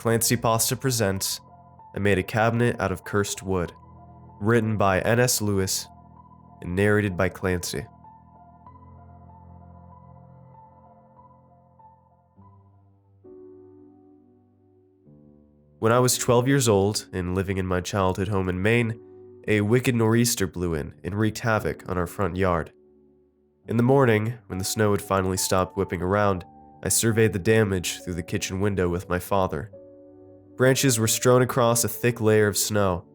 ClancyPasta presents I Made a Cabinet Out of Cursed Wood, written by nslewis and narrated by Clancy. When I was 12 years old and living in my childhood home in Maine, a wicked nor'easter blew in and wreaked havoc on our front yard. In the morning, when the snow had finally stopped whipping around, I surveyed the damage through the kitchen window with my father. Branches were strewn across a thick layer of snow.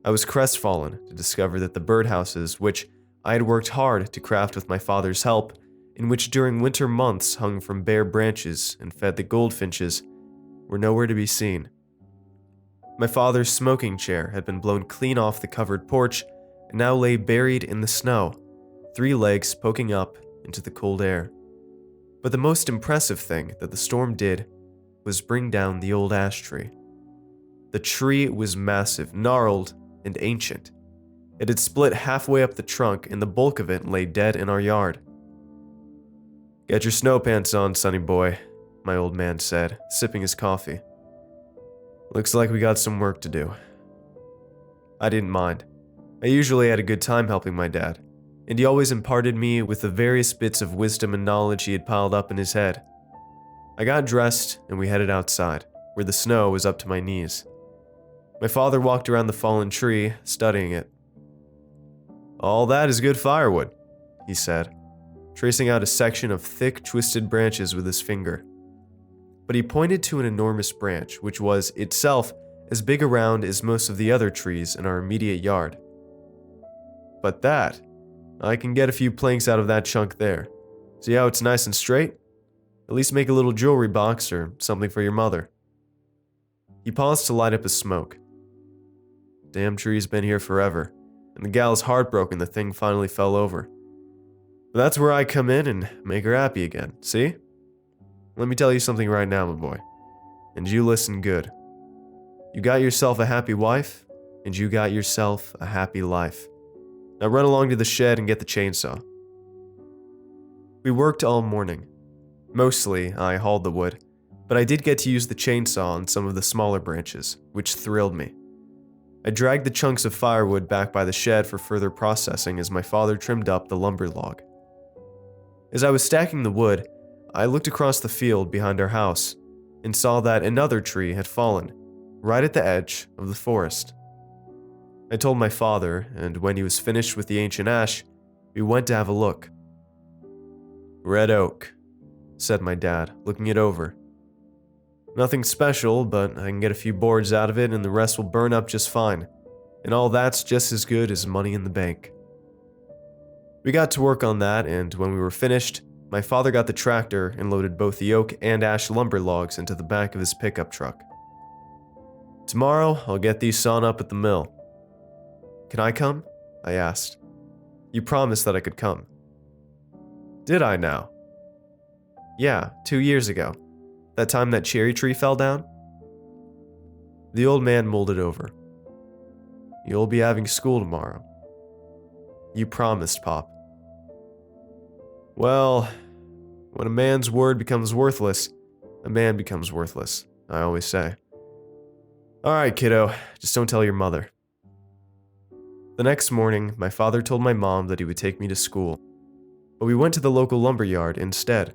I was crestfallen to discover that the birdhouses, which I had worked hard to craft with my father's help, and which during winter months hung from bare branches and fed the goldfinches, were nowhere to be seen. My father's smoking chair had been blown clean off the covered porch and now lay buried in the snow, 3 legs poking up into the cold air. But the most impressive thing that the storm did was bring down the old ash tree. The tree was massive, gnarled, and ancient. It had split halfway up the trunk and the bulk of it lay dead in our yard. "Get your snow pants on, sonny boy," my old man said, sipping his coffee. "Looks like we got some work to do." I didn't mind. I usually had a good time helping my dad, and he always imparted me with the various bits of wisdom and knowledge he had piled up in his head. I got dressed and we headed outside, where the snow was up to my knees. My father walked around the fallen tree, studying it. "All that is good firewood," he said, tracing out a section of thick, twisted branches with his finger. But he pointed to an enormous branch, which was, itself, as big around as most of the other trees in our immediate yard. "But that, I can get a few planks out of that chunk there. See how it's nice and straight? At least make a little jewelry box or something for your mother." He paused to light up his smoke. "Damn tree's been here forever, and the gal's heartbroken the thing finally fell over. But that's where I come in and make her happy again, see? Let me tell you something right now, my boy, and you listen good. You got yourself a happy wife, and you got yourself a happy life. Now run along to the shed and get the chainsaw." We worked all morning. Mostly, I hauled the wood, but I did get to use the chainsaw on some of the smaller branches, which thrilled me. I dragged the chunks of firewood back by the shed for further processing as my father trimmed up the lumber log. As I was stacking the wood, I looked across the field behind our house and saw that another tree had fallen, right at the edge of the forest. I told my father, and when he was finished with the ancient ash, we went to have a look. "Red oak," said my dad, looking it over. "Nothing special, but I can get a few boards out of it and the rest will burn up just fine, and all that's just as good as money in the bank." We got to work on that, and when we were finished, my father got the tractor and loaded both the oak and ash lumber logs into the back of his pickup truck. "Tomorrow, I'll get these sawn up at the mill." "Can I come?" I asked. "You promised that I could come." "Did I now?" "Yeah, 2 years ago. That time that cherry tree fell down." The old man mulled it over. "You'll be having school tomorrow." "You promised, Pop." "Well, when a man's word becomes worthless, a man becomes worthless, I always say. Alright, kiddo, just don't tell your mother." The next morning, my father told my mom that he would take me to school, but we went to the local lumberyard instead.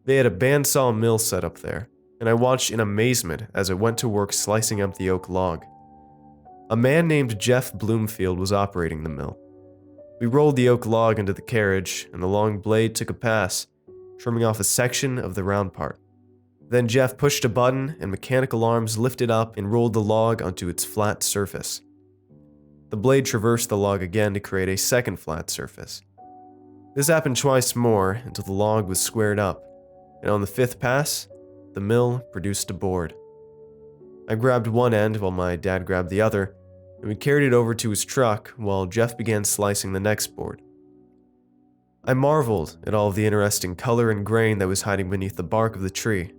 They had a bandsaw mill set up there, and I watched in amazement as it went to work slicing up the oak log. A man named Jeff Bloomfield was operating the mill. We rolled the oak log into the carriage, and the long blade took a pass, trimming off a section of the round part. Then Jeff pushed a button, and mechanical arms lifted up and rolled the log onto its flat surface. The blade traversed the log again to create a second flat surface. This happened twice more until the log was squared up, and on the 5th pass, the mill produced a board. I grabbed one end while my dad grabbed the other, and we carried it over to his truck while Jeff began slicing the next board. I marveled at all of the interesting color and grain that was hiding beneath the bark of the tree.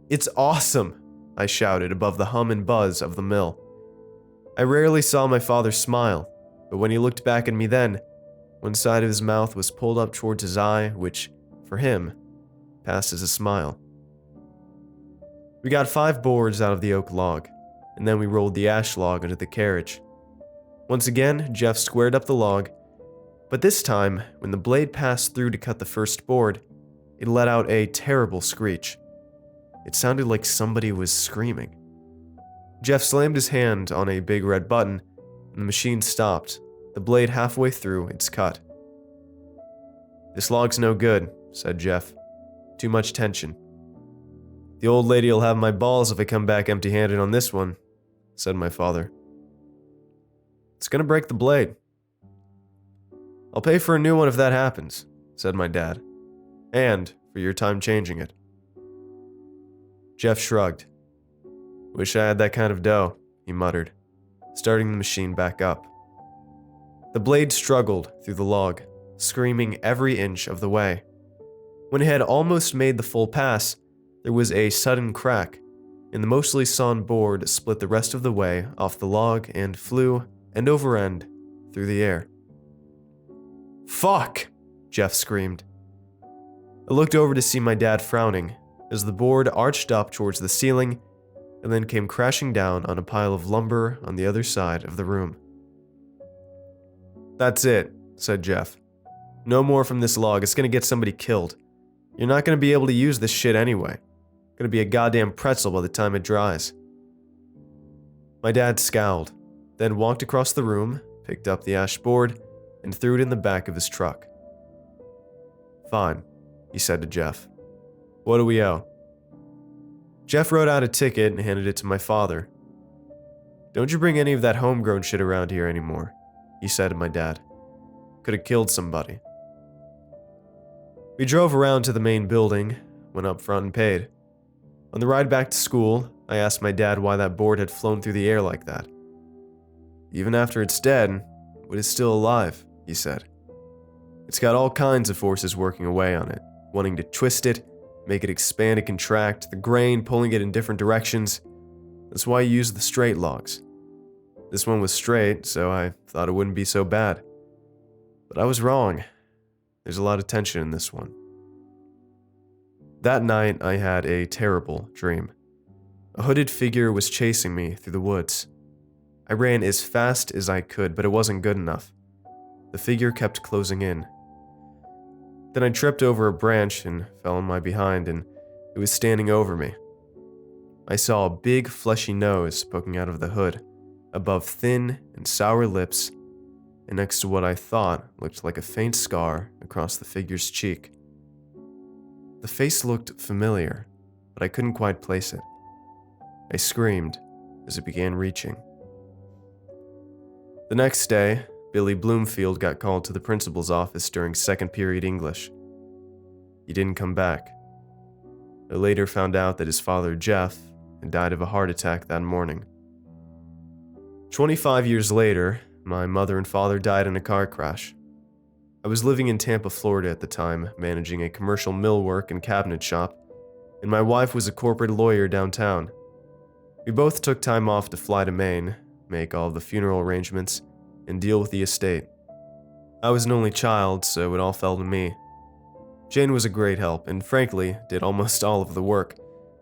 "It's awesome!" I shouted above the hum and buzz of the mill. I rarely saw my father smile, but when he looked back at me then, one side of his mouth was pulled up towards his eye, which, for him, passed as a smile. We got 5 boards out of the oak log, and then we rolled the ash log into the carriage. Once again, Jeff squared up the log, but this time, when the blade passed through to cut the first board, it let out a terrible screech. It sounded like somebody was screaming. Jeff slammed his hand on a big red button, and the machine stopped, the blade halfway through its cut. "This log's no good," said Jeff. "Too much tension." "The old lady'll have my balls if I come back empty-handed on this one," said my father. "It's gonna break the blade." "I'll pay for a new one if that happens," said my dad. "And for your time changing it." Jeff shrugged. "Wish I had that kind of dough," he muttered, starting the machine back up. The blade struggled through the log, screaming every inch of the way. When it had almost made the full pass, there was a sudden crack, and the mostly sawn board split the rest of the way off the log and flew, end over end, through the air. "Fuck!" Jeff screamed. I looked over to see my dad frowning as the board arched up towards the ceiling and then came crashing down on a pile of lumber on the other side of the room. "That's it," said Jeff. "No more from this log. It's gonna get somebody killed. You're not gonna be able to use this shit anyway. Gonna be a goddamn pretzel by the time it dries." My dad scowled, then walked across the room, picked up the ash board, and threw it in the back of his truck. "Fine," he said to Jeff. "What do we owe?" Jeff wrote out a ticket and handed it to my father. "Don't you bring any of that homegrown shit around here anymore," he said to my dad. "Could have killed somebody." We drove around to the main building, went up front and paid. On the ride back to school, I asked my dad why that board had flown through the air like that. "Even after it's dead, wood is still alive," he said. "It's got all kinds of forces working away on it, wanting to twist it, make it expand and contract, the grain pulling it in different directions. That's why you use the straight logs. This one was straight, so I thought it wouldn't be so bad. But I was wrong. There's a lot of tension in this one." That night, I had a terrible dream. A hooded figure was chasing me through the woods. I ran as fast as I could, but it wasn't good enough. The figure kept closing in. Then I tripped over a branch and fell on my behind, and it was standing over me. I saw a big fleshy nose poking out of the hood, above thin and sour lips, and next to what I thought looked like a faint scar across the figure's cheek. The face looked familiar, but I couldn't quite place it. I screamed as it began reaching. The next day, Billy Bloomfield got called to the principal's office during second period English. He didn't come back. I later found out that his father, Jeff, had died of a heart attack that morning. 25 years later, my mother and father died in a car crash. I was living in Tampa, Florida at the time, managing a commercial millwork and cabinet shop, and my wife was a corporate lawyer downtown. We both took time off to fly to Maine, make all of the funeral arrangements, and deal with the estate. I was an only child, so it all fell to me. Jane was a great help, and frankly, did almost all of the work,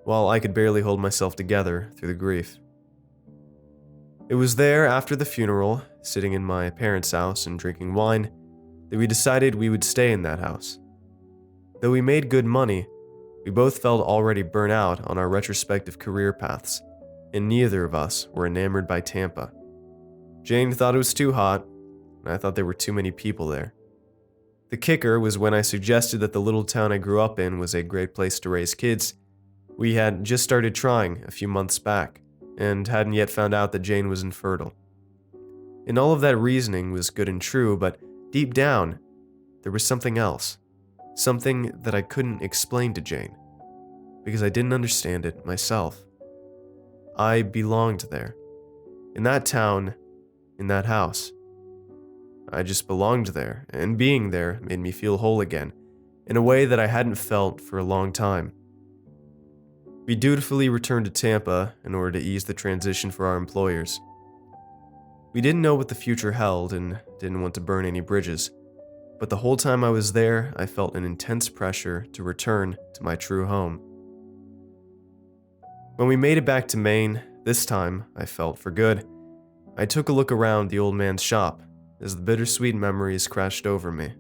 while I could barely hold myself together through the grief. It was there after the funeral, sitting in my parents' house and drinking wine, that we decided we would stay in that house. Though we made good money, we both felt already burnt out on our retrospective career paths, and neither of us were enamored by Tampa. Jane thought it was too hot, and I thought there were too many people there. The kicker was when I suggested that the little town I grew up in was a great place to raise kids. We had just started trying a few months back, and hadn't yet found out that Jane was infertile. And all of that reasoning was good and true, but deep down, there was something else. Something that I couldn't explain to Jane, because I didn't understand it myself. I belonged there. In that town, in that house. I just belonged there, and being there made me feel whole again, in a way that I hadn't felt for a long time. We dutifully returned to Tampa in order to ease the transition for our employers. We didn't know what the future held and didn't want to burn any bridges, but the whole time I was there, I felt an intense pressure to return to my true home. When we made it back to Maine, this time, I felt for good, I took a look around the old man's shop as the bittersweet memories crashed over me.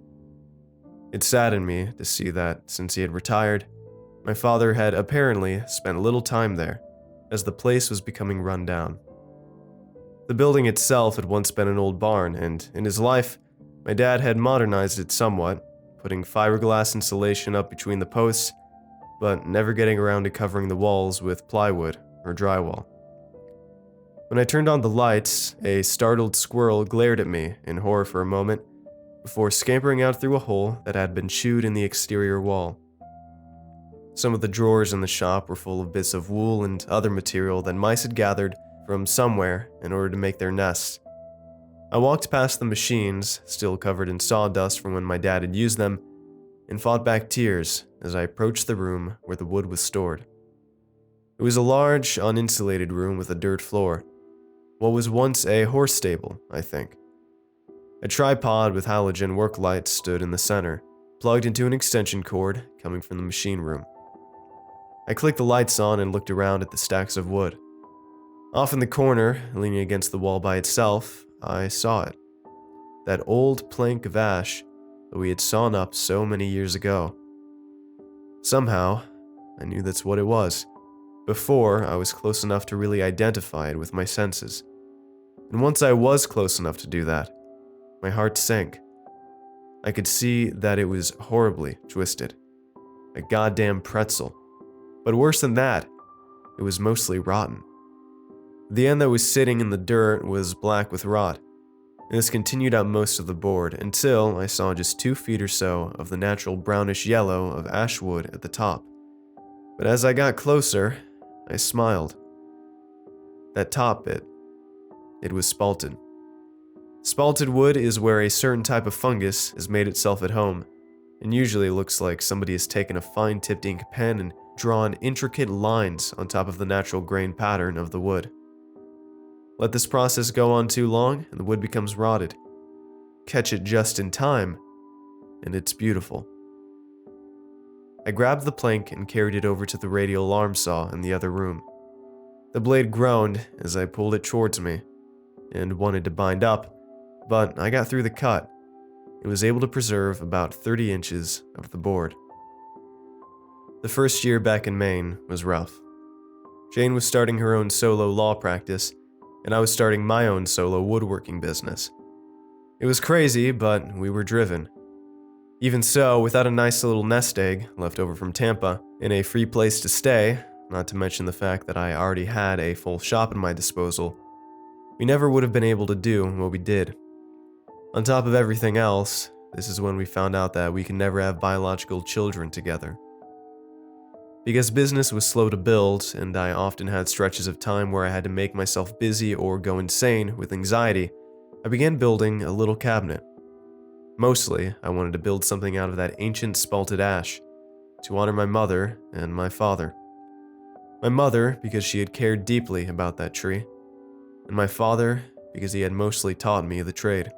It saddened me to see that, since he had retired, my father had apparently spent little time there, as the place was becoming run down. The building itself had once been an old barn, and in his life, my dad had modernized it somewhat, putting fiberglass insulation up between the posts, but never getting around to covering the walls with plywood or drywall. When I turned on the lights, a startled squirrel glared at me in horror for a moment, before scampering out through a hole that had been chewed in the exterior wall. Some of the drawers in the shop were full of bits of wool and other material that mice had gathered from somewhere in order to make their nests. I walked past the machines, still covered in sawdust from when my dad had used them, and fought back tears as I approached the room where the wood was stored. It was a large, uninsulated room with a dirt floor. What was once a horse stable, I think. A tripod with halogen work lights stood in the center, plugged into an extension cord coming from the machine room. I clicked the lights on and looked around at the stacks of wood. Off in the corner, leaning against the wall by itself, I saw it. That old plank of ash that we had sawn up so many years ago. Somehow, I knew that's what it was, before I was close enough to really identify it with my senses. And once I was close enough to do that, my heart sank. I could see that it was horribly twisted. A goddamn pretzel. But worse than that, it was mostly rotten. The end that was sitting in the dirt was black with rot, and this continued out most of the board until I saw just 2 feet or so of the natural brownish yellow of ash wood at the top. But as I got closer, I smiled. That top bit, it was spalted. Spalted wood is where a certain type of fungus has made itself at home, and usually looks like somebody has taken a fine-tipped ink pen and drawn intricate lines on top of the natural grain pattern of the wood. Let this process go on too long, and the wood becomes rotted. Catch it just in time, and it's beautiful. I grabbed the plank and carried it over to the radial alarm saw in the other room. The blade groaned as I pulled it towards me, and wanted to bind up, but I got through the cut. It was able to preserve about 30 inches of the board. The first year back in Maine was rough. Jane was starting her own solo law practice, and I was starting my own solo woodworking business. It was crazy, but we were driven. Even so, without a nice little nest egg left over from Tampa, and a free place to stay, not to mention the fact that I already had a full shop at my disposal, we never would have been able to do what we did. On top of everything else, this is when we found out that we can never have biological children together. Because business was slow to build, and I often had stretches of time where I had to make myself busy or go insane with anxiety, I began building a little cabinet. Mostly, I wanted to build something out of that ancient spalted ash, to honor my mother and my father. My mother, because she had cared deeply about that tree, and my father, because he had mostly taught me the trade.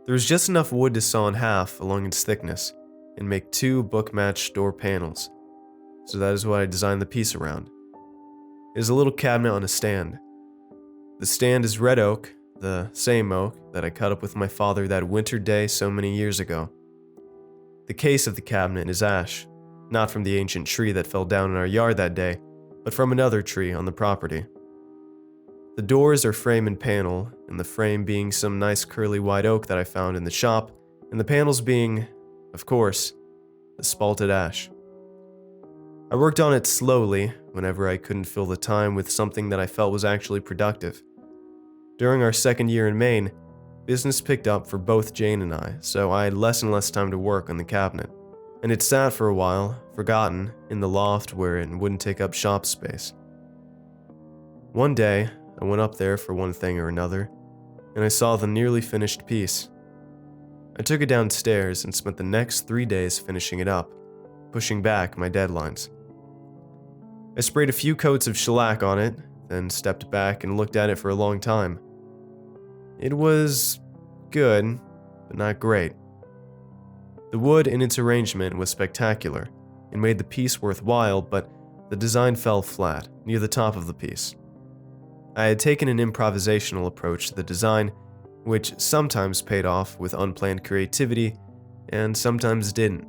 There was just enough wood to saw in half along its thickness, and make 2 book-matched door panels. So that is what I designed the piece around. It is a little cabinet on a stand. The stand is red oak, the same oak that I cut up with my father that winter day so many years ago. The case of the cabinet is ash, not from the ancient tree that fell down in our yard that day, but from another tree on the property. The doors are frame and panel, and the frame being some nice curly white oak that I found in the shop, and the panels being, of course, the spalted ash. I worked on it slowly whenever I couldn't fill the time with something that I felt was actually productive. During our second year in Maine, business picked up for both Jane and I, so I had less and less time to work on the cabinet, and it sat for a while, forgotten, in the loft where it wouldn't take up shop space. One day, I went up there for one thing or another, and I saw the nearly finished piece. I took it downstairs and spent the next 3 days finishing it up, pushing back my deadlines. I sprayed a few coats of shellac on it, then stepped back and looked at it for a long time. It was good, but not great. The wood in its arrangement was spectacular and made the piece worthwhile, but the design fell flat near the top of the piece. I had taken an improvisational approach to the design, which sometimes paid off with unplanned creativity and sometimes didn't.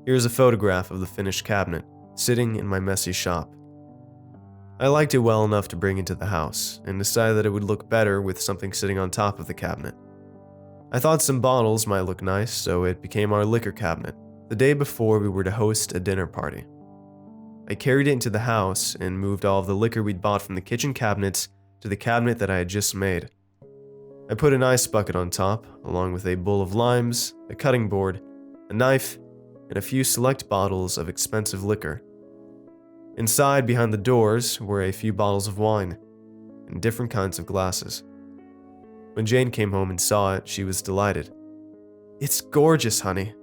Here's a photograph of the finished cabinet, sitting in my messy shop. I liked it well enough to bring into the house, and decided that it would look better with something sitting on top of the cabinet. I thought some bottles might look nice, so it became our liquor cabinet, the day before we were to host a dinner party. I carried it into the house and moved all of the liquor we'd bought from the kitchen cabinets to the cabinet that I had just made. I put an ice bucket on top, along with a bowl of limes, a cutting board, a knife, and a few select bottles of expensive liquor. Inside, behind the doors, were a few bottles of wine, and different kinds of glasses. When Jane came home and saw it, she was delighted. "It's gorgeous, honey,"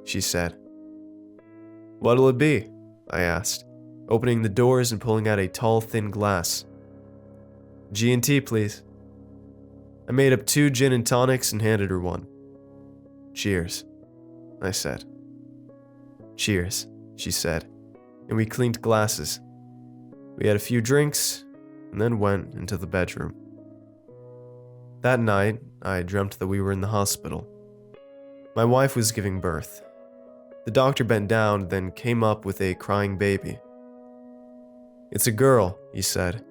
she said. "What'll it be?" I asked, opening the doors and pulling out a tall, thin glass. "G&T, please." I made up 2 gin and tonics and handed her one. "Cheers," I said. "Cheers," she said, and we cleaned glasses. We had a few drinks, and then went into the bedroom. That night, I dreamt that we were in the hospital. My wife was giving birth. The doctor bent down, then came up with a crying baby. "It's a girl," he said,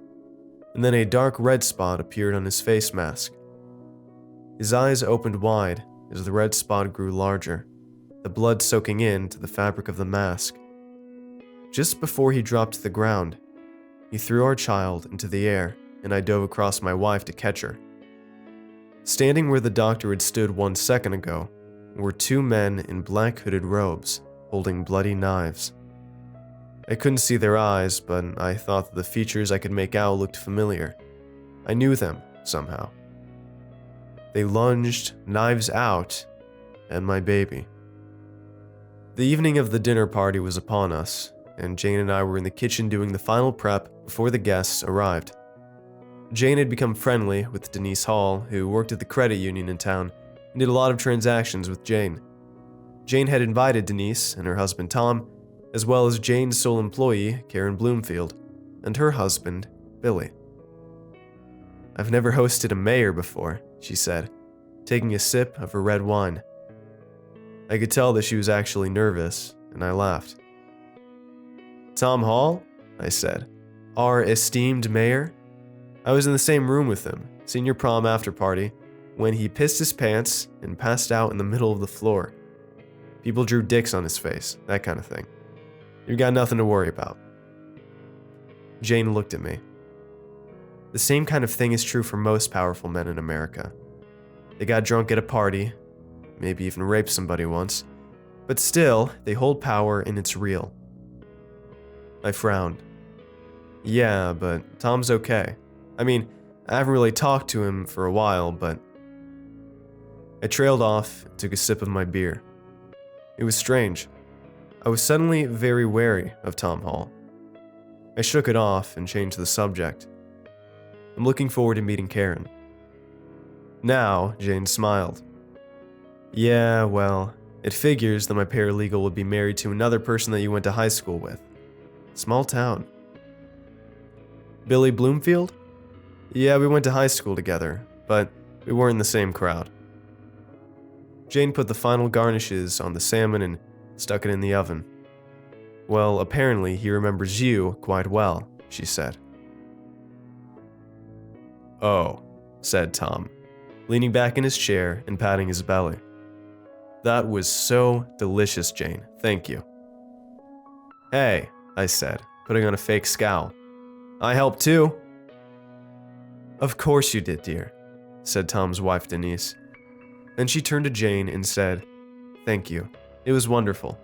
and then a dark red spot appeared on his face mask. His eyes opened wide as the red spot grew larger, the blood soaking into the fabric of the mask. Just before he dropped to the ground, he threw our child into the air, and I dove across my wife to catch her. Standing where the doctor had stood 1 second ago were 2 men in black hooded robes, holding bloody knives. I couldn't see their eyes, but I thought that the features I could make out looked familiar. I knew them, somehow. They lunged, knives out, at my baby. The evening of the dinner party was upon us, and Jane and I were in the kitchen doing the final prep before the guests arrived. Jane had become friendly with Denise Hall, who worked at the credit union in town and did a lot of transactions with Jane. Jane had invited Denise and her husband Tom, as well as Jane's sole employee, Karen Bloomfield, and her husband, Billy. "I've never hosted a mayor before," she said, taking a sip of her red wine. I could tell that she was actually nervous, and I laughed. "Tom Hall?" I said. "Our esteemed mayor? I was in the same room with him, senior prom after party, when he pissed his pants and passed out in the middle of the floor. People drew dicks on his face, that kind of thing. You've got nothing to worry about." Jane looked at me. The same kind of thing is true for most powerful men in America. They got drunk at a party, maybe even raped somebody once, but still, they hold power and it's real. I frowned. "Yeah, but Tom's okay. I mean, I haven't really talked to him for a while, but..." I trailed off and took a sip of my beer. It was strange. I was suddenly very wary of Tom Hall. I shook it off and changed the subject. "I'm looking forward to meeting Karen." Now, Jane smiled. "Yeah, well, it figures that my paralegal would be married to another person that you went to high school with. Small town." "Billy Bloomfield?" "Yeah, we went to high school together, but we weren't in the same crowd." Jane put the final garnishes on the salmon and stuck it in the oven. "Well, apparently he remembers you quite well," she said. "Oh," said Tom, leaning back in his chair and patting his belly. "That was so delicious, Jane. Thank you." "Hey," I said, putting on a fake scowl. "I helped too." "Of course you did, dear," said Tom's wife, Denise. Then she turned to Jane and said, "Thank you. It was wonderful."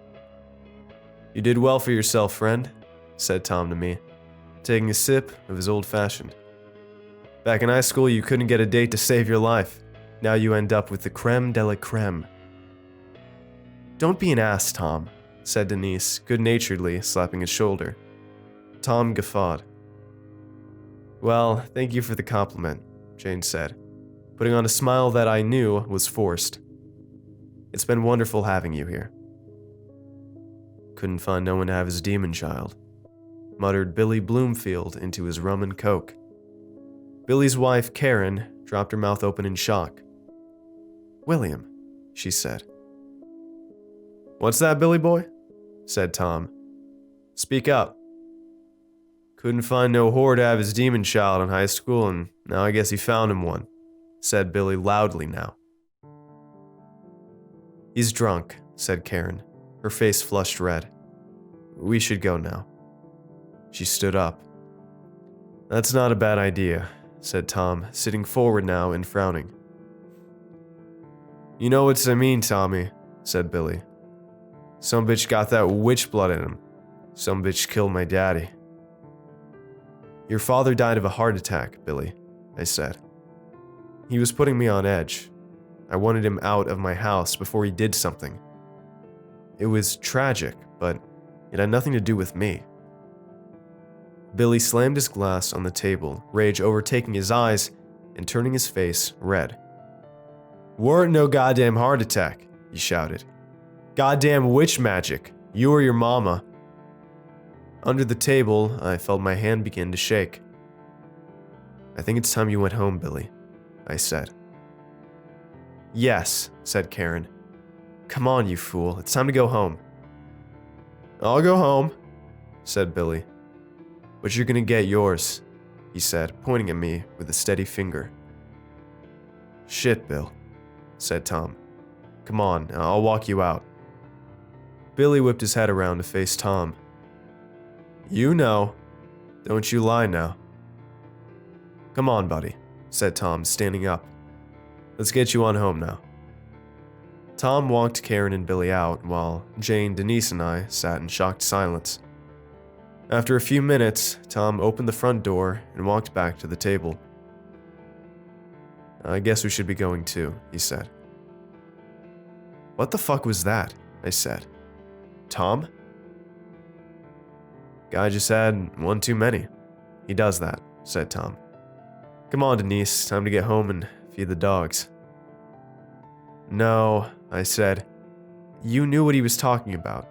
"You did well for yourself, friend," said Tom to me, taking a sip of his old-fashioned. "Back in high school, you couldn't get a date to save your life. Now you end up with the creme de la creme." "Don't be an ass, Tom," said Denise, good-naturedly slapping his shoulder. Tom guffawed. "Well, thank you for the compliment," Jane said, putting on a smile that I knew was forced. "It's been wonderful having you here." "Couldn't find no one to have his demon child," muttered Billy Bloomfield into his rum and coke. Billy's wife, Karen, dropped her mouth open in shock. "William," she said. "What's that, Billy boy?" said Tom. "Speak up." "Couldn't find no whore to have his demon child in high school, and now I guess he found him one," said Billy loudly now. "He's drunk," said Karen, her face flushed red. "We should go now." She stood up. "That's not a bad idea," said Tom, sitting forward now and frowning. "You know what I mean, Tommy," said Billy. "Some bitch got that witch blood in him. Some bitch killed my daddy." "Your father died of a heart attack, Billy," I said. "He was putting me on edge. I wanted him out of my house before he did something. It was tragic, but it had nothing to do with me." Billy slammed his glass on the table, rage overtaking his eyes and turning his face red. "Weren't no goddamn heart attack," he shouted. "Goddamn witch magic. You or your mama." Under the table, I felt my hand begin to shake. "I think it's time you went home, Billy," I said. "Yes," said Karen. "Come on, you fool. It's time to go home." "I'll go home," said Billy. "But you're gonna get yours," he said, pointing at me with a steady finger. "Shit, Bill," said Tom. "Come on, I'll walk you out." Billy whipped his head around to face Tom. "You know. Don't you lie now." "Come on, buddy," said Tom, standing up. "Let's get you on home now." Tom walked Karen and Billy out, while Jane, Denise, and I sat in shocked silence. After a few minutes, Tom opened the front door and walked back to the table. "I guess we should be going too," he said. "What the fuck was that?" I said. "Tom?" "Guy just had one too many. He does that," said Tom. "Come on, Denise, time to get home and feed the dogs." "No," I said. "You knew what he was talking about.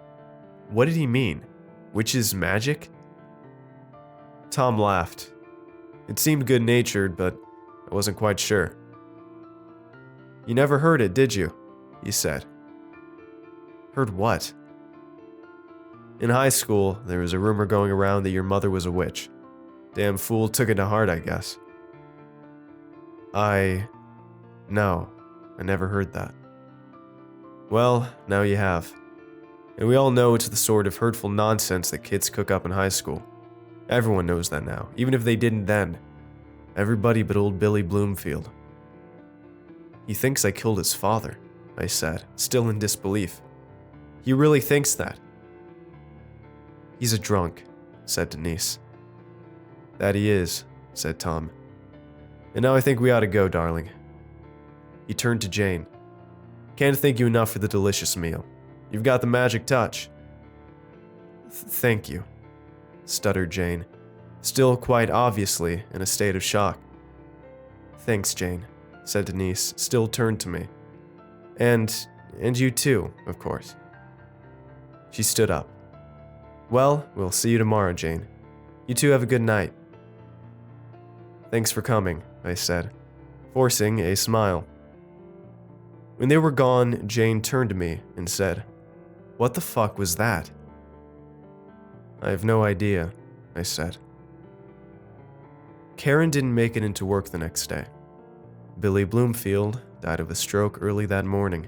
What did he mean? Witch's magic?" Tom laughed. It seemed good-natured, but I wasn't quite sure. "You never heard it, did you?" he said. "Heard what?" "In high school, there was a rumor going around that your mother was a witch. Damn fool took it to heart, I guess." No, I never heard that." "Well, now you have. And we all know it's the sort of hurtful nonsense that kids cook up in high school. Everyone knows that now, even if they didn't then. Everybody but old Billy Bloomfield." "He thinks I killed his father," I said, still in disbelief. "He really thinks that?" "He's a drunk," said Denise. "That he is," said Tom. "And now I think we ought to go, darling." He turned to Jane. "Can't thank you enough for the delicious meal. You've got the magic touch." Thank you," stuttered Jane, still quite obviously in a state of shock. "Thanks, Jane," said Denise, still turned to me. And you too, of course." She stood up. "Well, we'll see you tomorrow, Jane. You two have a good night." "Thanks for coming," I said, forcing a smile. When they were gone, Jane turned to me and said, "What the fuck was that?" "I have no idea," I said. Karen didn't make it into work the next day. Billy Bloomfield died of a stroke early that morning.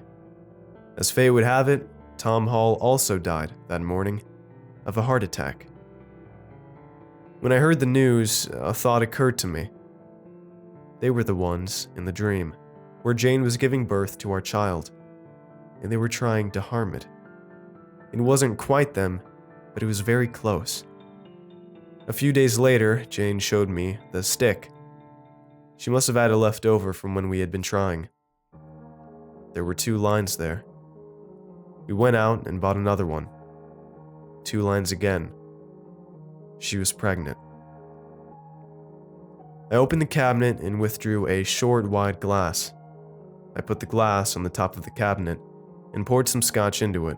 As fate would have it, Tom Hall also died that morning of a heart attack. When I heard the news, a thought occurred to me. They were the ones in the dream, where Jane was giving birth to our child, and they were trying to harm it. It wasn't quite them, but it was very close. A few days later, Jane showed me the stick. She must have had it left over from when we had been trying. There were 2 lines there. We went out and bought another one. 2 lines again. She was pregnant. I opened the cabinet and withdrew a short, wide glass. I put the glass on the top of the cabinet and poured some scotch into it,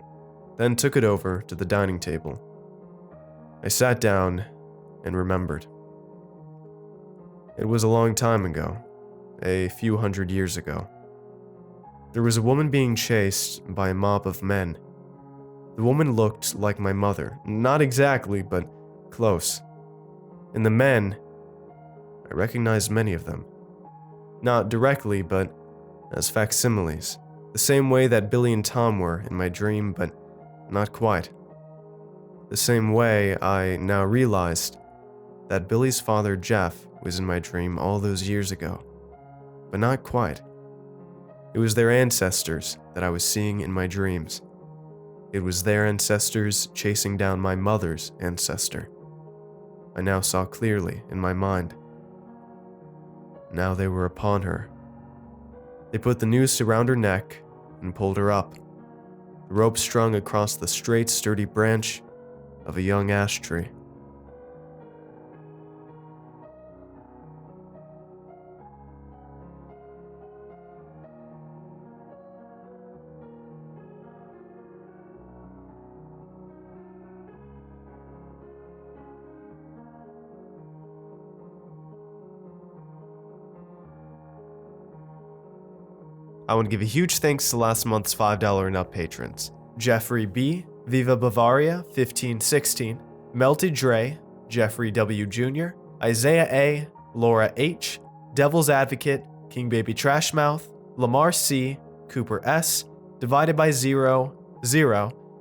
then took it over to the dining table. I sat down and remembered. It was a long time ago, a few hundred years ago. There was a woman being chased by a mob of men. The woman looked like my mother, not exactly, but close. And the men, I recognized many of them. Not directly, but as facsimiles. The same way that Billy and Tom were in my dream, but not quite. The same way I now realized that Billy's father, Jeff, was in my dream all those years ago, but not quite. It was their ancestors that I was seeing in my dreams. It was their ancestors chasing down my mother's ancestor. I now saw clearly in my mind. Now they were upon her. They put the noose around her neck and pulled her up, the rope strung across the straight, sturdy branch of a young ash tree. I want to give a huge thanks to last month's $5 and up patrons: Jeffrey B., Viva Bavaria 1516, Melty Dre, Jeffrey W. Jr., Isaiah A., Laura H., Devil's Advocate, King Baby Trashmouth, Lamar C., Cooper S., Divided by Zero,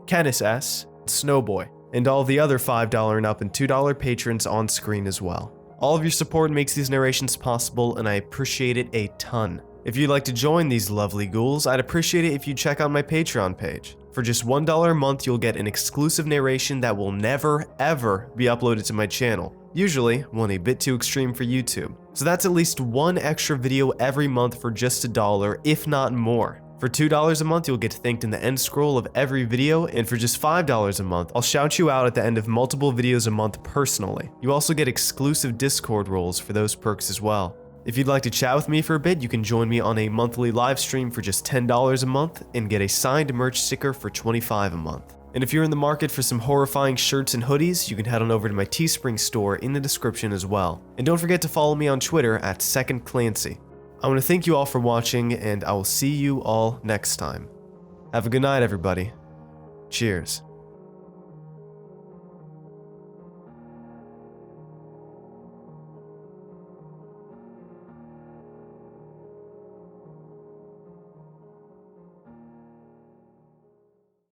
Kenneth S., Snowboy, and all the other $5 and up and $2 patrons on screen as well. All of your support makes these narrations possible, and I appreciate it a ton. If you'd like to join these lovely ghouls, I'd appreciate it if you check out my Patreon page. For just $1 a month, you'll get an exclusive narration that will never, ever be uploaded to my channel. Usually, one a bit too extreme for YouTube. So that's at least one extra video every month for just $1, if not more. For $2 a month, you'll get thanked in the end scroll of every video, and for just $5 a month, I'll shout you out at the end of multiple videos a month personally. You also get exclusive Discord roles for those perks as well. If you'd like to chat with me for a bit, you can join me on a monthly live stream for just $10 a month and get a signed merch sticker for $25 a month. And if you're in the market for some horrifying shirts and hoodies, you can head on over to my Teespring store in the description as well. And don't forget to follow me on Twitter at @2ndClancy. I want to thank you all for watching, and I will see you all next time. Have a good night, everybody. Cheers.